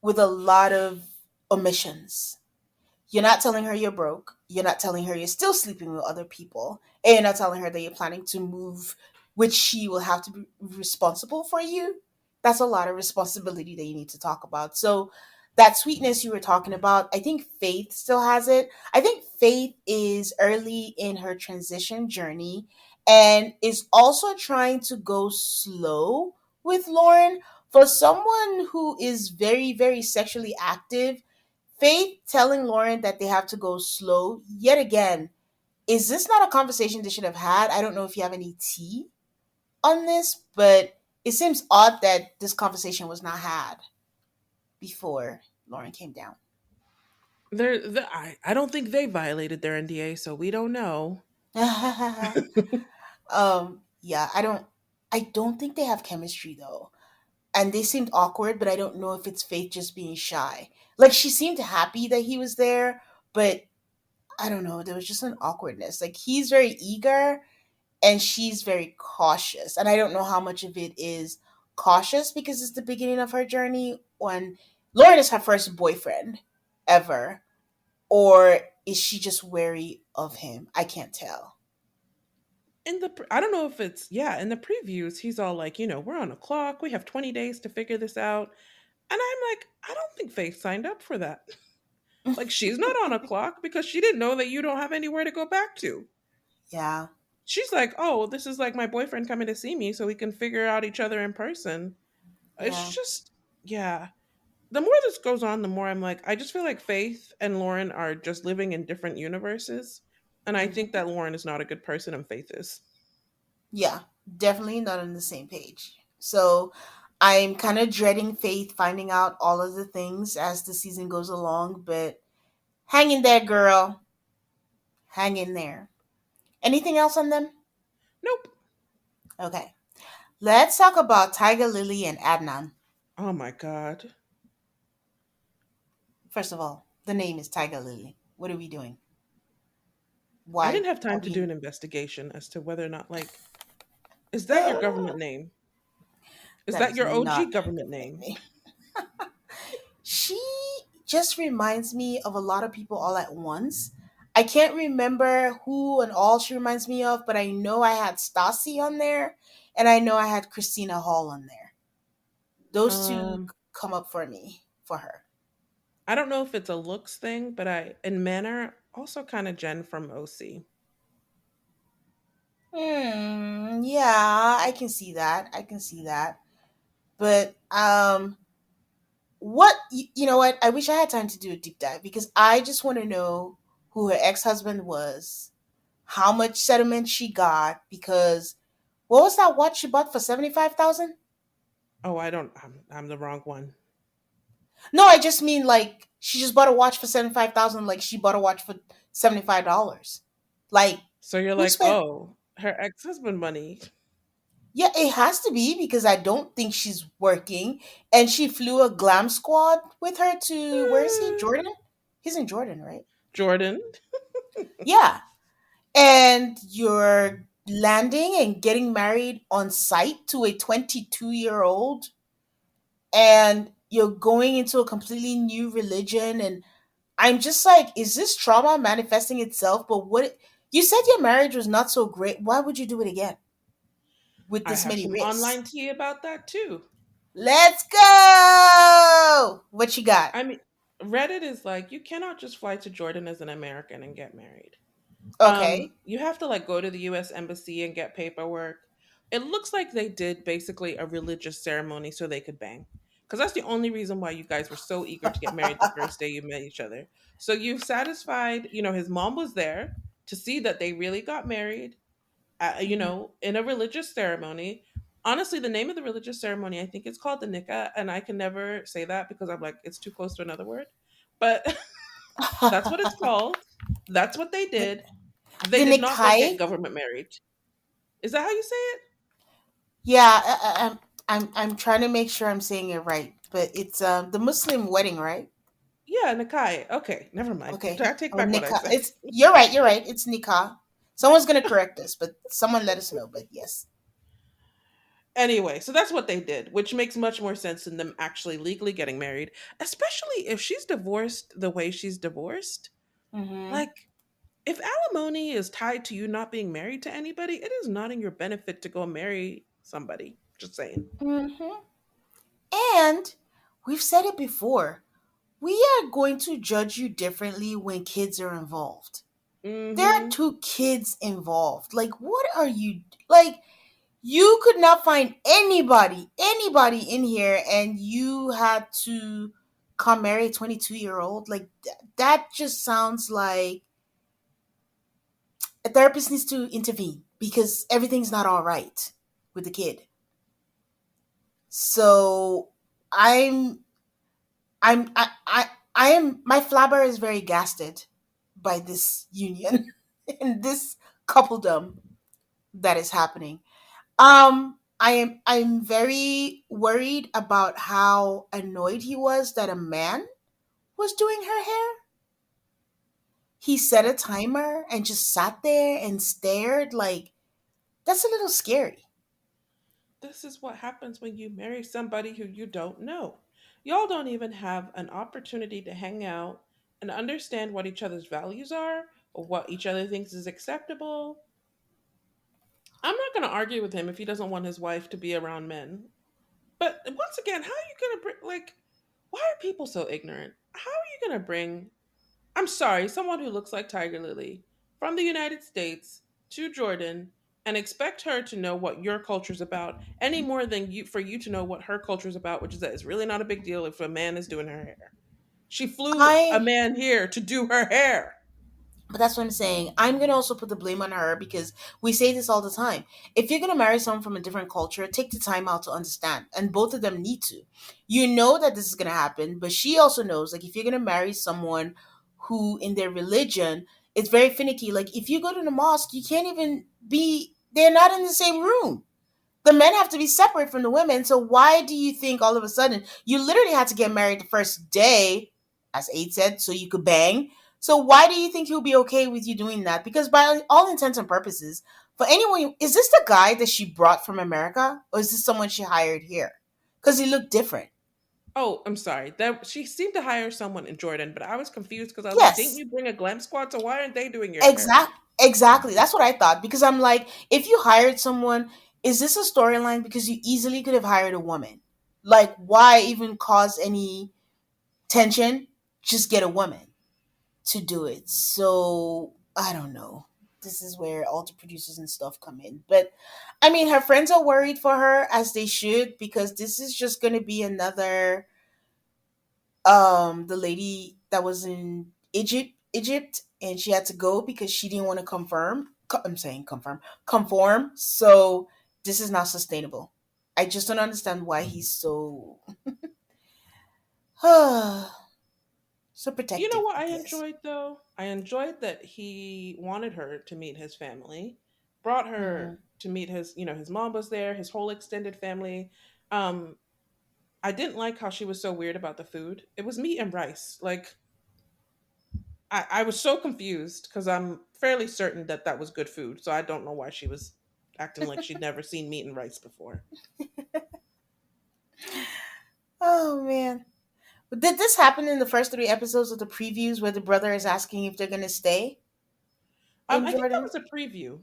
with a lot of omissions. You're not telling her you're broke. You're not telling her you're still sleeping with other people. And you're not telling her that you're planning to move, which she will have to be responsible for you. That's a lot of responsibility that you need to talk about. So, that sweetness you were talking about, I think Faith still has it. I think Faith is early in her transition journey and is also trying to go slow with Lauren. For someone who is very, very sexually active, Faith telling Lauren that they have to go slow, yet again, is this not a conversation they should have had? I don't know if you have any tea on this, but it seems odd that this conversation was not had before Lauren came down. I don't think they violated their NDA, so we don't know. Yeah, I don't think they have chemistry though. And they seemed awkward, but I don't know if it's Faith just being shy. Like, she seemed happy that he was there, but I don't know, there was just an awkwardness. Like, he's very eager and she's very cautious. And I don't know how much of it is cautious because it's the beginning of her journey when Lauren is her first boyfriend ever, or is she just wary of him? I can't tell. I don't know if it's, yeah, in the previews he's all like, we're on a clock, we have 20 days to figure this out. And I'm like, I don't think Faith signed up for that. Like, she's not on a clock because she didn't know that you don't have anywhere to go back to. Yeah, She's like, oh, this is like my boyfriend coming to see me so we can figure out each other in person. It's yeah. just, yeah. The more this goes on, the more I'm like, I just feel like Faith and Lauren are just living in different universes. And I think Mhm. that Lauren is not a good person and Faith is. Yeah, definitely not on the same page. So I'm kind of dreading Faith finding out all of the things as the season goes along, but hang in there, girl. Hang in there. Anything else on them? Nope. Okay. Let's talk about Tiger Lily and Adnan. Oh my God. First of all, the name is Tiger Lily. What are we doing? I Why didn't have are time to do we. an investigation as to whether or not, like, is that your government name? Is That that is your OG not her government government name? name. She just reminds me of a lot of people all at once. I can't remember who and all she reminds me of, but I know I had Stassi on there, and I know I had Christina Hall on there. Those two Um, come up for me for her. I don't know if it's a looks thing, but I, in manner, also kind of Jen from OC. Yeah, I can see that. I can see that. But you know what? I wish I had time to do a deep dive because I just want to know who her ex-husband was, how much settlement she got, because what was that watch she bought for 75,000? Oh, I don't, I'm the wrong one. No, I just mean like she just bought a watch for 75,000, like she bought a watch for $75. Like So you're who like, spent. oh, her ex husband money. Yeah, it has to be because I don't think she's working. And she flew a glam squad with her to, where is he? Eh, Jordan? He's in Jordan, right? Jordan. Yeah. And you're landing and getting married on site to a 22-year-old, and you're going into a completely new religion. And I'm just like, is this trauma manifesting itself? But what, you said your marriage was not so great. Why would you do it again with I this have many some risks? online tea about that too. Let's go. What you got? I mean, Reddit is like, you cannot just fly to Jordan as an American and get married. Okay. You have to like go to the US embassy and get paperwork. It looks like they did basically a religious ceremony so they could bang. Because that's the only reason why you guys were so eager to get married the first day you met each other. So you've satisfied, his mom was there to see that they really got married, Mhm. in a religious ceremony. Honestly, the name of the religious ceremony, I think it's called the nikah, and I can never say that because I'm like, it's too close to another word. But that's what it's called. That's what they the, did. They the did not like get Nikai. government married. Is that how you say it? Yeah, I'm trying to make sure I'm saying it right, but it's the Muslim wedding, right? Yeah, Nakai. Okay, never mind. Okay. I take Or back what I Nikah. said. It's You're right. You're right. It's Nikah. Someone's gonna correct us, but someone let us know. But yes. Anyway, so that's what they did, which makes much more sense than them actually legally getting married, especially if she's divorced the way she's divorced. Mm-hmm. Like, if alimony is tied to you not being married to anybody, it is not in your benefit to go marry somebody. Just saying. Mm-hmm. And we've said it before. We are going to judge you differently when kids are involved. There are Mm-hmm. two kids involved. Like, what are you like? You could not find anybody in here, and you had to come marry a 22-year-old. Like, that just sounds like a therapist needs to intervene because everything's not all right with the kid. So I'm I'm I am my flabber is very gasted by this union and this coupledom that is happening. I'm very worried about how annoyed he was that a man was doing her hair. He set a timer and just sat there and stared. Like, that's a little scary. This is what happens when you marry somebody who you don't know. Y'all don't even have an opportunity to hang out and understand what each other's values are or what each other thinks is acceptable. I'm not going to argue with him if he doesn't want his wife to be around men. But once again, how are you going to bring, like, Why are people so ignorant? How are you going to bring, I'm sorry, someone who looks like Tiger Lily from the United States to Jordan and expect her to know what your culture's about any more than you for you to know what her culture's about, which is that it's really not a big deal if a man is doing her hair. She flew a I man here to do her hair. But that's what I'm saying. I'm gonna also put the blame on her because we say this all the time. If you're gonna marry someone from a different culture, take the time out to understand, and both of them need to. You know that this is gonna happen, but she also knows, like, if you're gonna marry someone who, in their religion, it's very finicky. Like, if you go to the mosque, you can't even be. They're not in the same room. The men have to be separate from the women. So why do you think all of a sudden you literally had to get married the first day, as Aid said, so you could bang? So why do you think he'll be okay with you doing that? Because by all intents and purposes, for anyone, is this the guy that she brought from America, or is this someone she hired here? Because he looked different. Oh, I'm sorry. That she seemed to hire someone in Jordan, but I was confused because I was like, didn't Yes, you bring a glam squad? So why aren't they doing your hair? exactly. That's what I thought. Because I'm like, if you hired someone, is this a storyline? Because you easily could have hired a woman. Like, why even cause any tension? Just get a woman to do it. So I don't know. This is where all the producers and stuff come in. But I mean, her friends are worried for her, as they should, because this is just going to be another the lady that was in Egypt, and she had to go because she didn't want to I'm saying conform. So this is not sustainable. I just don't understand why he's so so You know protective what I of this. enjoyed though? I enjoyed that he wanted her to meet his family, brought Hmm. her to meet his, his mom was there, his whole extended family. Um, I didn't like how she was so weird about the food. It was meat and rice. Like I was so confused because I'm fairly certain that that was good food. So I don't know why she was acting like she'd never seen meat and rice before. Oh man. Did this happen in the first three episodes of the previews where the brother is asking if they're gonna stay in I think that Jordan? was a preview.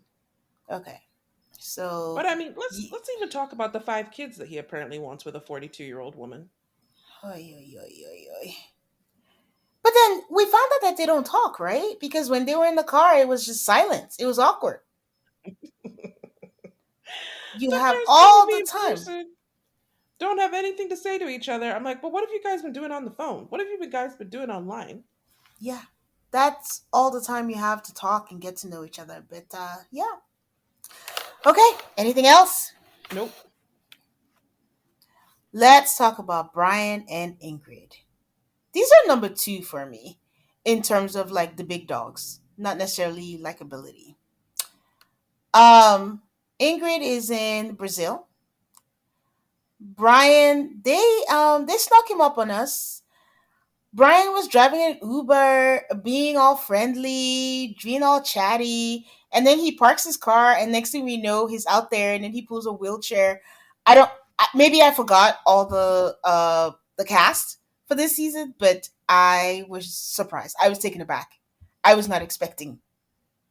Okay. But So I mean, ye- let's even talk about the five kids that he apparently wants with a 42-year-old woman. oy, oy, oy, oy, oy. But then we found out that they don't talk, right? Because when they were in the car, it was just silence. It was awkward. You That have they're supposed to all be the in time. person, don't have anything to say to each other. I'm like, but what have you guys been doing on the phone? What have you guys been doing online? Yeah. That's all the time you have to talk and get to know each other. But yeah. Okay. Anything else? Nope. Let's talk about Brian and Ingrid. These are number two for me in terms of like the big dogs, not necessarily likability. Um, Ingrid is in Brazil. Brian, they snuck him up on us. Brian was driving an Uber, being all friendly, being all chatty, and then he parks his car, and next thing we know, he's out there, and then he pulls a wheelchair. I don't. Maybe I forgot all the cast for this season, but I was surprised. I was taken aback. I was not expecting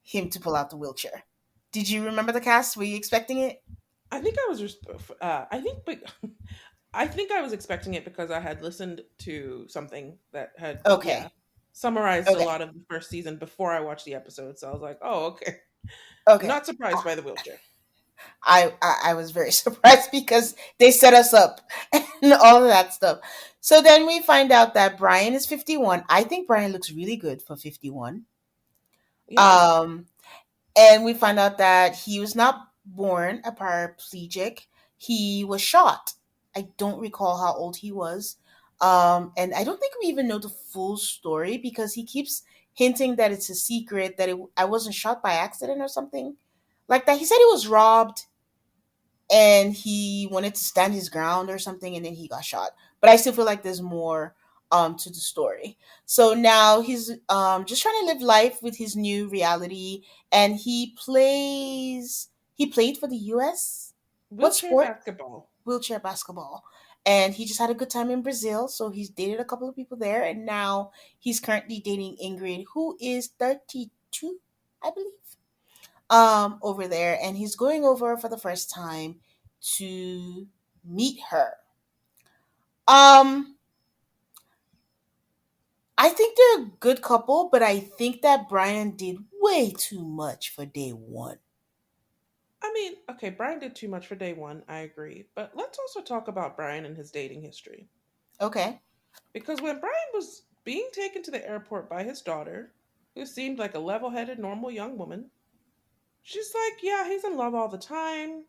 him to pull out the wheelchair. Did you remember the cast? Were you expecting it? I think I was. I think, but I think I was expecting it because I had listened to something that had, yeah, Okay. summarized a Okay. lot of the first season before I watched the episode. So I was like, oh, okay. Okay. Not surprised by the wheelchair. I was very surprised because they set us up and all of that stuff. So then we find out that Brian is 51. I think Brian looks really good for 51. Yeah. Um, and we find out that he was not born a paraplegic. He was shot. I don't recall how old he was. And I don't think we even know the full story because he keeps hinting that it's a secret, that I wasn't shot by accident or something like that. He said he was robbed and he wanted to stand his ground or something, and then he got shot. But I still feel like there's more to the story. So now he's just trying to live life with his new reality, and he played for the US. What Wheelchair sport? basketball. Wheelchair basketball. And he just had a good time in Brazil, so he's dated a couple of people there, and now he's currently dating Ingrid, who is 32, I believe, over there, and he's going over for the first time to meet her. Um I think they're a good couple, but I think that Brian did way too much for day one. I mean, okay, Brian did too much for day one, I agree. But let's also talk about Brian and his dating history. Okay. Because when Brian was being taken to the airport by his daughter, who seemed like a level headed, normal young woman, she's like, yeah, he's in love all the time.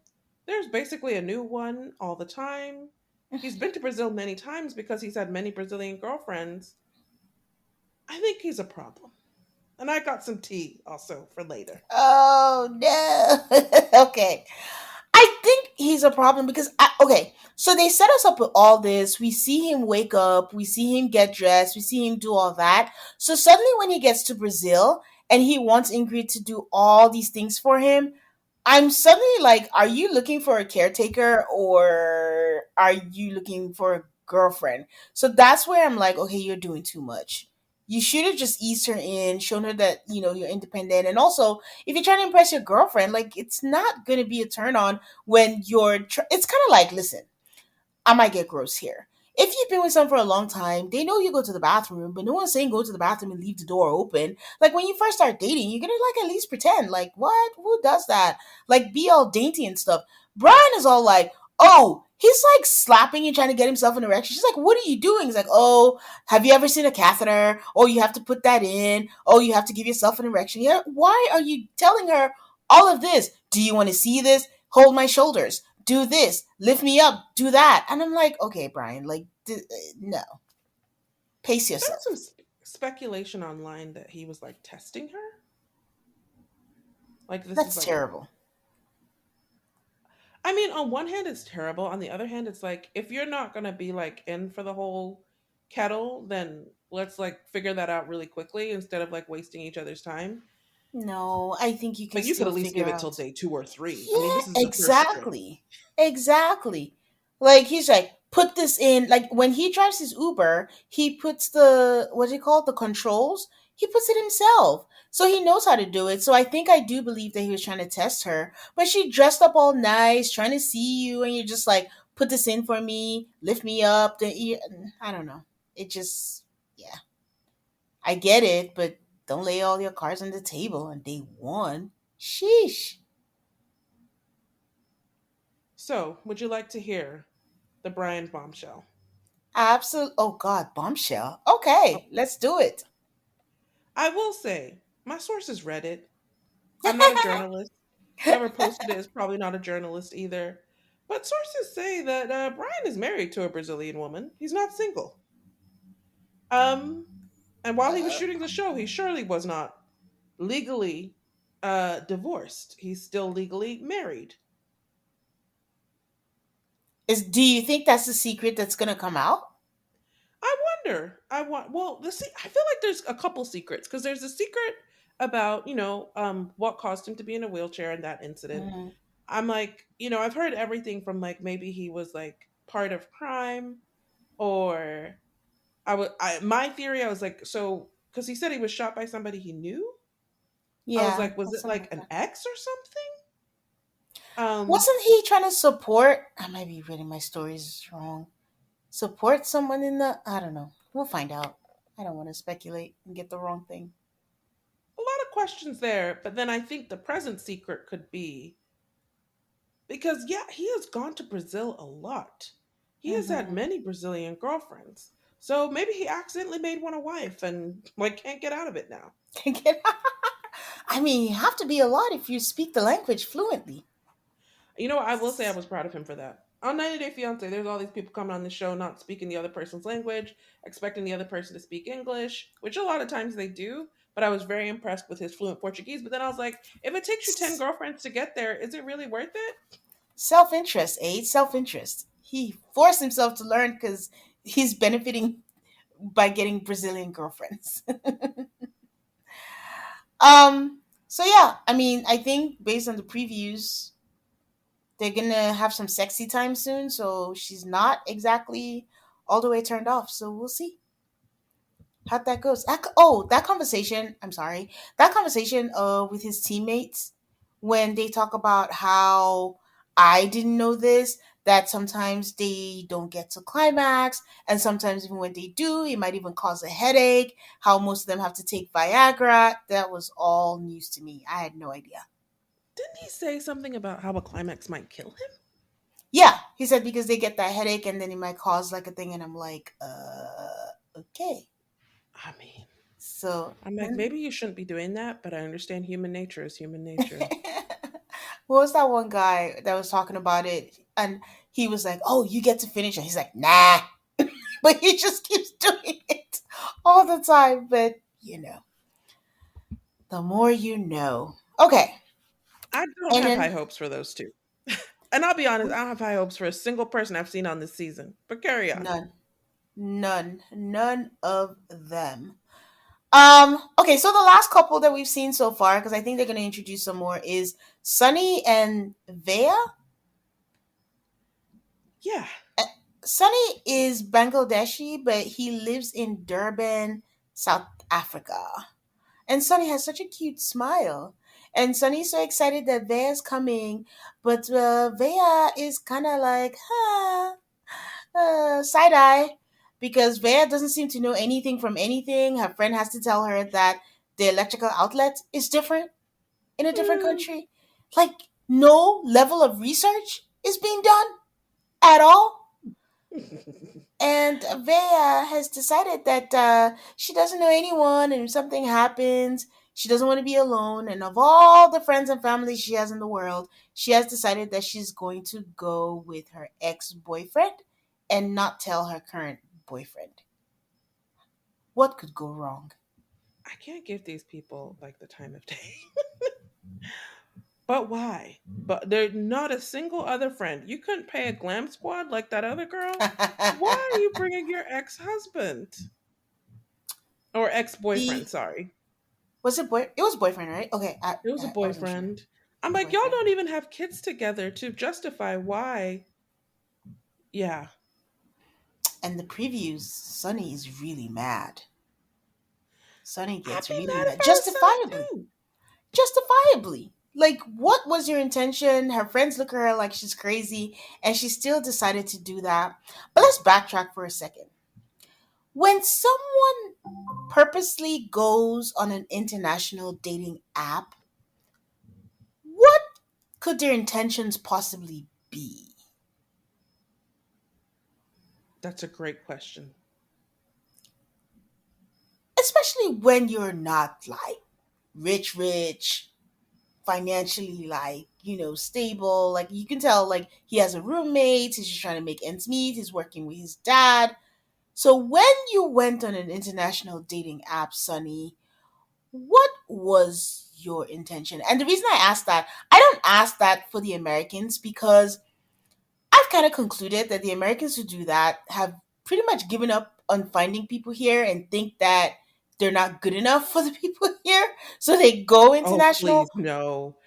There's basically a new one all the time. He's been to Brazil many times because he's had many Brazilian girlfriends. I think he's a problem. And I got some tea also for later. Oh no. Okay. I think he's a problem because okay, so they set us up with all this. We see him wake up, we see him get dressed, we see him do all that. So suddenly, when he gets to Brazil and he wants Ingrid to do all these things for him, I'm suddenly like, are you looking for a caretaker or are you looking for a girlfriend? So that's where I'm like, okay, you're doing too much. You should have just eased her in, shown her that, you're independent. And also, if you're trying to impress your girlfriend, like, it's not going to be a turn on when it's kind of like, listen, I might get gross here. If you've been with someone for a long time, they know you go to the bathroom, but no one's saying go to the bathroom and leave the door open. Like when you first start dating, you're gonna like at least pretend. Like, what? Who does that? Like be all dainty and stuff. Brian is all like, oh, he's like slapping and trying to get himself an erection. She's like, what are you doing? He's like, oh, have you ever seen a catheter? Oh, you have to put that in. Oh, you have to give yourself an erection. Yeah, why are you telling her all of this? Do you want to see this? Hold my shoulders, do this, lift me up, do that. And I'm like, okay, Brian, like, no, pace There was some yourself. speculation online that he was like testing her. Like this is That's like a terrible. I mean, on one hand it's terrible, on the other hand it's like if you're not going to be like in for the whole kettle, then let's like figure that out really quickly instead of like wasting each other's time. No, I think you I can mean, you could still at least give figure it till out. day 2 or 3. I mean, Yeah, this is the first trip. exactly. Exactly. Like he's like, put this in. Like when he drives his Uber, he puts the what do you call it? The controls. He puts it himself. So he knows how to do it. So I do believe that he was trying to test her. But she dressed up all nice, trying to see you, and you're just like, put this in for me, lift me up. I don't know. It just yeah. I get it, but don't lay all your cards on the table on day one. Sheesh. So, would you like to hear the Brian bombshell? Absolute. Oh God, bombshell. Oh, Okay, let's do it. I will say, my source is Reddit. I'm not a journalist. Whoever posted it is probably not a journalist either. But sources say that Brian is married to a Brazilian woman. He's not single. Um, and while he was Uh, shooting the show, he surely was not legally divorced. He's still legally married. do you think that's the secret that's gonna come out? I wonder. Well, I feel like there's a couple secrets because there's a secret about what caused him to be in a wheelchair in that incident. Mhm. I'm like, I've heard everything from like maybe he was like part of crime, or my theory, I was like, so because he said he was shot by somebody he knew. I was Yeah, like, was that's it something like like an that. ex or something? Um, Wasn't he trying to support? I might be reading my stories wrong. Support someone in the. I don't know. We'll find out. I don't want to speculate and get the wrong thing. a lot of questions there, but then I think the present secret could be because yeah, he has gone to Brazil a lot. He has had Mm-hmm. many Brazilian girlfriends. So maybe he accidentally made one a wife and like can't get out of it now. I mean, you have to be a lot if you speak the language fluently. You know what? I will say I was proud of him for that. On 90 Day Fiance, there's all these people coming on the show not speaking the other person's language, expecting the other person to speak English, which a lot of times they do. But I was very impressed with his fluent Portuguese. But then I was like, if it takes you 10 girlfriends to get there, is it really worth it? Self interest, eh? Self interest. He forced himself to learn because he's benefiting by getting Brazilian girlfriends. So yeah, I mean, I think based on the previews, they're gonna have some sexy time soon. So she's not exactly all the way turned off. So we'll see how that goes. That conversation. I'm sorry. That conversation with his teammates when they talk about how I didn't know this. that sometimes they don't get to climax, and sometimes even when they do, it might even cause a headache. How most of them have to take Viagra. That was all news to me. I had no idea. Didn't he say something about how a climax might kill him? Yeah, he said because they get that headache and then it might cause like a thing, and I'm like, okay. I mean, So I'm like, then maybe you shouldn't be doing that, but I understand human nature is human nature. what was that one guy that was talking about it? And he was like, "Oh, you get to finish," and he's like, "Nah," but he just keeps doing it all the time. But the more you know. Okay, I don't and have high then hopes for those two. And I'll be honest, I don't have high hopes for a single person I've seen on this season. But carry on. none, none of them. Okay, so the last couple that we've seen so far, because I think they're going to introduce some more, is Sunny and Vea. Yeah. Sunny is Bangladeshi, but he lives in Durban, South Africa. And Sunny has such a cute smile. And Sunny's so excited that Vea's coming, but Vea is kind of like, side eye, because Vea doesn't seem to know anything from anything. Her friend has to tell her that the electrical outlet is different in a different Mm. country. Like, no level of research is being done at all. And Vea has decided that she doesn't know anyone, and if something happens, she doesn't want to be alone. And of all the friends and family she has in the world, she has decided that she's going to go with her ex boyfriend and not tell her current boyfriend. What could go wrong? I can't give these people like the time of day. But why? But there's not a single other friend. You couldn't pay a glam squad like that other girl? Why are you bringing your ex husband? Or ex boyfriend, the sorry. was it boy? It was boyfriend, right? Okay, It was a I wasn't sure. boyfriend. I'm like, y'all Boyfriend. don't even have kids together to justify why. Yeah. And the previews, Sunny is really mad. Sunny I'd gets be really mad if mad, I was Sunny justifiably. too. Justifiably. Like, what was your intention? Her friends look at her like she's crazy, and she still decided to do that. But let's backtrack for a second. When someone purposely goes on an international dating app, what could their intentions possibly be? That's a great question. Especially when you're not like rich, financially like stable. Like, you can tell like he has a roommate, he's just trying to make ends meet, he's working with his dad. So when you went on an international dating app, Sunny, what was your intention? And the reason I ask that, I don't ask that for the Americans, because I've kind of concluded that the Americans who do that have pretty much given up on finding people here and think that they're not good enough for the people here. So they go Oh, international. please, no.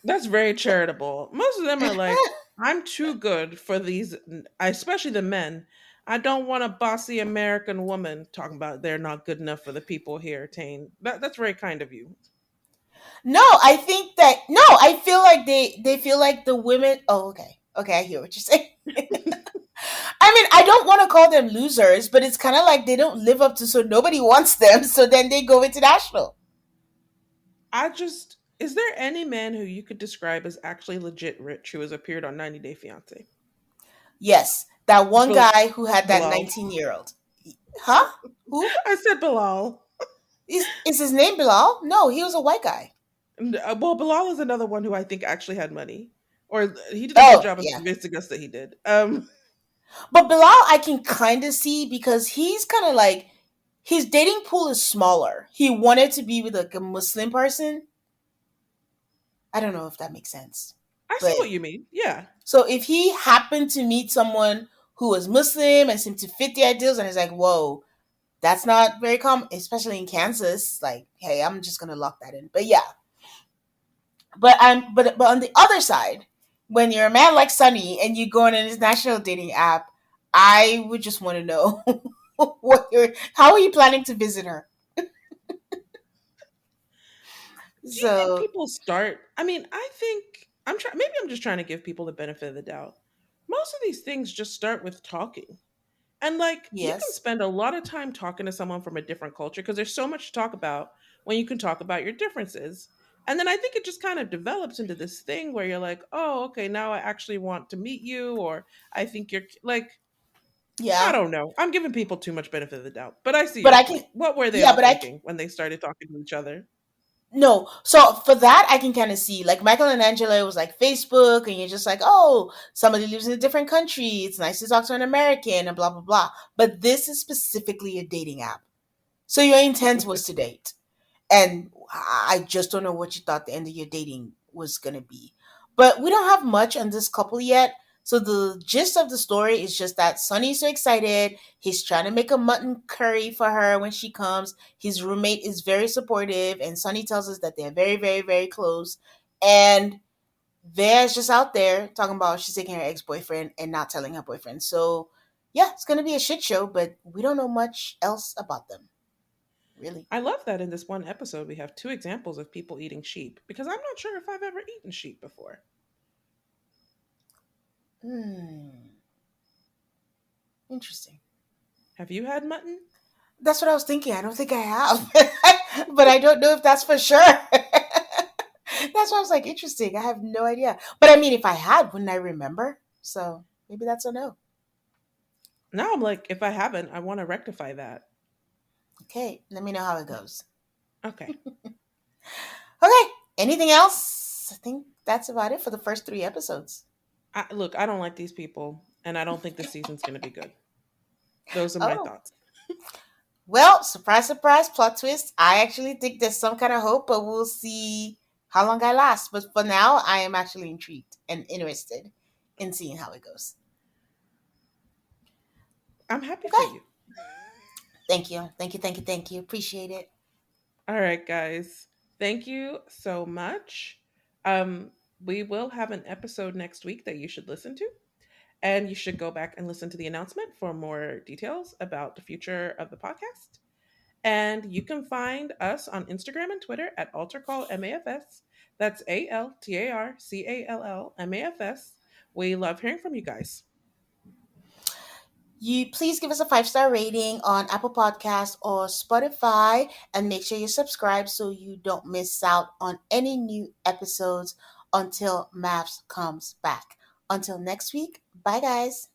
That's very charitable. Most of them are like, I'm too good for these, especially the men. I don't want a bossy American woman talking about they're not good enough for the people here, Tane. That's very kind of you. No, I think that no, I feel like they feel like the women. Oh, okay, okay, I hear what you're saying. I mean, I don't want to call them losers, but it's kind of like they don't live up to, so nobody wants them, so then they go international. Is there any man who you could describe as actually legit rich who has appeared on 90 Day Fiance? Yes, that one Bil- guy who had that Bilal. 19-year-old. Huh? Who I said Bilal. is his name? Bilal? No, he was a white guy. Well, Bilal is another one who I think actually had money. Or he did a good Oh job of yeah, convincing us that he did. but Bilal I can kind of see, because he's kind of like his dating pool is smaller. He wanted to be with like a Muslim person. I don't know if that makes sense, I see but what you mean. Yeah. so if he happened to meet someone who was Muslim and seemed to fit the ideals, and he's like, whoa, that's not very common, especially in Kansas. Like, hey, I'm just gonna lock that in. But yeah, but on the other side, when you're a man like Sunny and you go on an international dating app, I would just want to know how are you planning to visit her? Do you think So people start? I mean, I think I'm trying. Maybe I'm just trying to give people the benefit of the doubt. most of these things just start with talking. And like you can Yes. spend a lot of time talking to someone from a different culture because there's so much to talk about when you can talk about your differences. And then I think it just kind of develops into this thing where you're like, oh, okay, now I actually want to meet you, or I think you're like, I Yeah. don't know. I'm giving people too much benefit of the doubt, but I see But your I can, point. What were they yeah, all but thinking when they started talking to each other? no. So for that, I can kind of see, like, Michael and Angela was like Facebook, and you're just like, oh, somebody lives in a different country. It's nice to talk to an American, and blah, blah, blah. But this is specifically a dating app. So your intent was to date. And I just don't know what you thought the end of your dating was going to be. But we don't have much on this couple yet. So the gist of the story is just that Sonny's so excited. He's trying to make a mutton curry for her when she comes. His roommate is very supportive, and Sonny tells us that they're very, very, very close. And Vera's just out there talking about she's taking her ex boyfriend and not telling her boyfriend. So yeah, it's gonna be a shit show, but we don't know much else about them, really. I love that in this one episode we have two examples of people eating sheep because I'm not sure if I've ever eaten sheep before. Hmm. Interesting. Have you had mutton? That's what I was thinking. I don't think I have, but I don't know if that's for sure. That's why I was like, interesting. I have no idea. But I mean, if I had, wouldn't I remember? So maybe that's a no. Now I'm like, if I haven't, I want to rectify that. Okay, let me know how it goes. Okay. Okay, anything else? I think that's about it for the first three episodes. Look, I don't like these people, and I don't think this season's going to be good. Those are my Oh, thoughts. well, surprise, surprise, plot twist. I actually think there's some kind of hope, but we'll see how long I last. But for now, I am actually intrigued and interested in seeing how it goes. I'm happy for Okay. you. Thank you. Thank you. Thank you. Thank you. Appreciate it. All right, guys. Thank you so much. Um, we will have an episode next week that you should listen to, and you should go back and listen to the announcement for more details about the future of the podcast. And you can find us on Instagram and Twitter at AltarCallMAFS. That's ALTARCALLMAFS. We love hearing from you guys. You please give us a 5-star rating on Apple Podcasts or Spotify, and make sure you subscribe so you don't miss out on any new episodes until MAFS comes back. Until next week, bye guys.